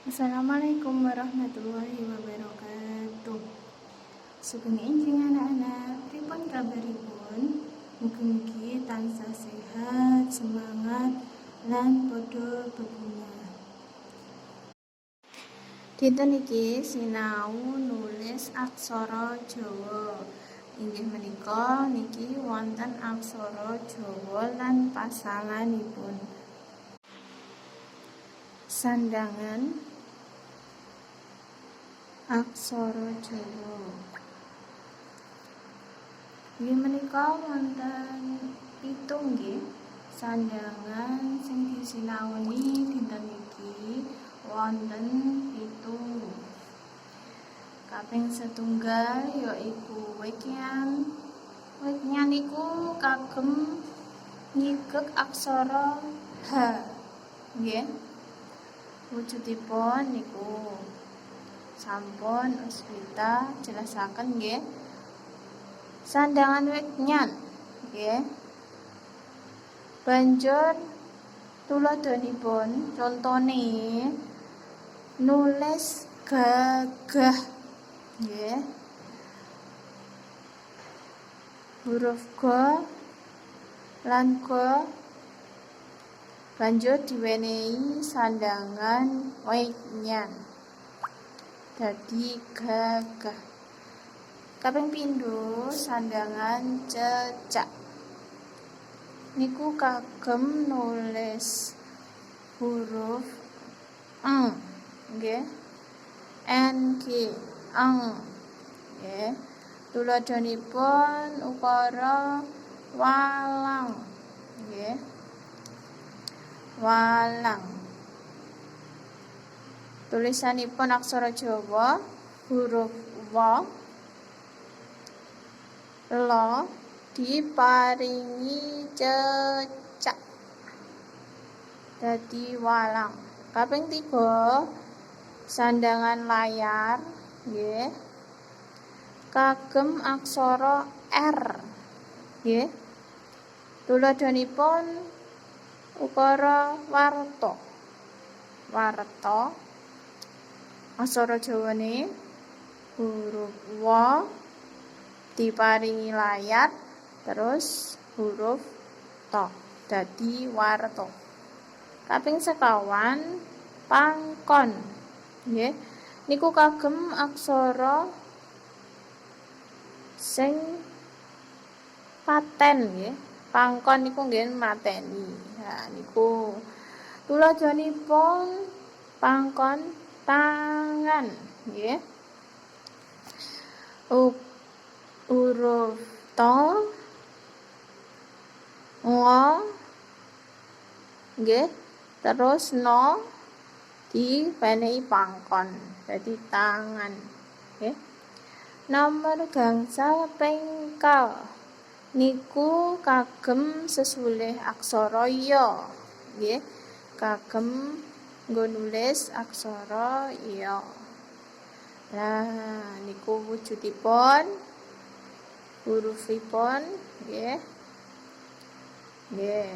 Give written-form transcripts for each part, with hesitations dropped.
Assalamualaikum warahmatullahi wabarakatuh. Sugeng enjing anak-anak, pripun kabaripun? Mugi-mugi tansah sehat, semangat, lan padha bebungah. Dinten iki sinau nulis aksara Jawa. Inggih menika niki wonten aksara Jawa lan pasanganipun. Sandangan aksara Jawa. Inggih menika wonten 7 nggih sandangan sing disinaoni dinten iki wonten 7. Kaping setunggal yaiku weknyan. Weknyan iku kagem nyigek aksara H. Nggih. Wujudipun niku sampun Uswita jelasaken nggih. Sandangan weknyan nggih. Banjur tuladhanipun contone nulis gagah nggih. Huruf ga lan ga banjur diwenehi sandangan weknyan dadi gagah. Kaping pindho sandangan cecak niku kagem nulis huruf eng nggih, ng nggih. Tuladhanipun ukara walang nggih, walang. Tulisanipun aksara Jawa huruf wa la diparingi cecak dadi walang. Kaping 3 sandangan layar nggih kagem aksara R nggih. Tuladhanipun ukara warta. Warta aksara Jawane huruf wa diparingi layar terus huruf ta dadi warta. Kaping sekawan pangkon nggih niku kagem aksara sing paten nggih. Pangkon niku nggih mateni. Nah niku tuladhanipun pangkon tangan nggih. Huruf ta nga nggih terus no diwenehi pangkon dadi tangan nggih. Nomor gangsal pengkal niku kagem sesulih aksara ya nggih, kagem nggo nulis aksara ya. Nah niku wujudipun hurufipun nggih. Nggih.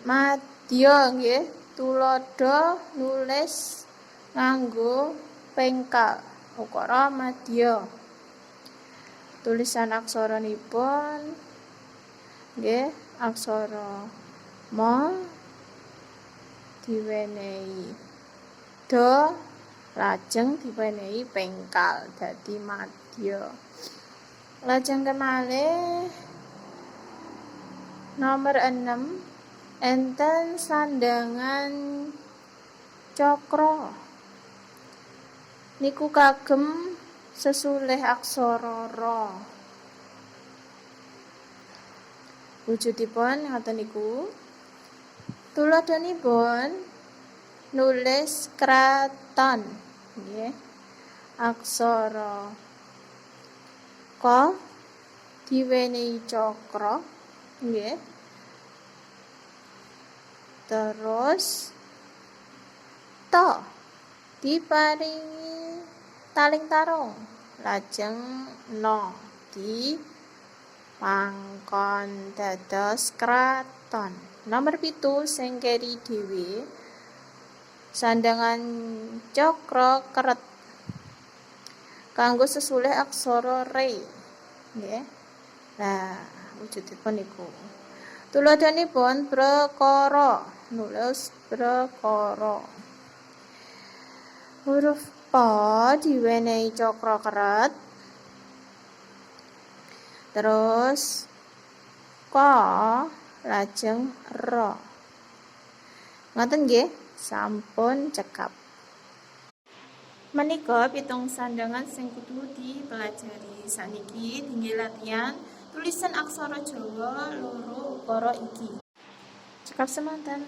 Madya nggih, tuladha nulis nganggo pengkal ukara madya. Tulisan aksaranipun nggih aksara ma diwenehi da lajeng diwenehi pengkal dadi madya. Lajeng kemalih nomor 6 enten sandangan cakra. Niku kagem sesulih aksara ra. Wujudipun ngoten niku. Tuladhanipun nulis kraton nggih. Aksara ka diwenehi cakra nggih. Terus ta diparingi taling tarung. Lajeng no di pangkon dados kraton. Nomor 7 sing keri dhewe Sandangan cokro keret kanggo sesulih aksara re. Nggih. Nah, wujudipun niku. Tuladhanipun prakara, nulis prakara. Huruf pa diwenehi cokro keret. Terus ka lajeng ra. Ngoten nggih, sampun cekap. Menika pitung sandangan sing kudu dipelajari. Saniki tinggal latihan tulisan aksara Jawa loro ukara iki. Cekap semanten.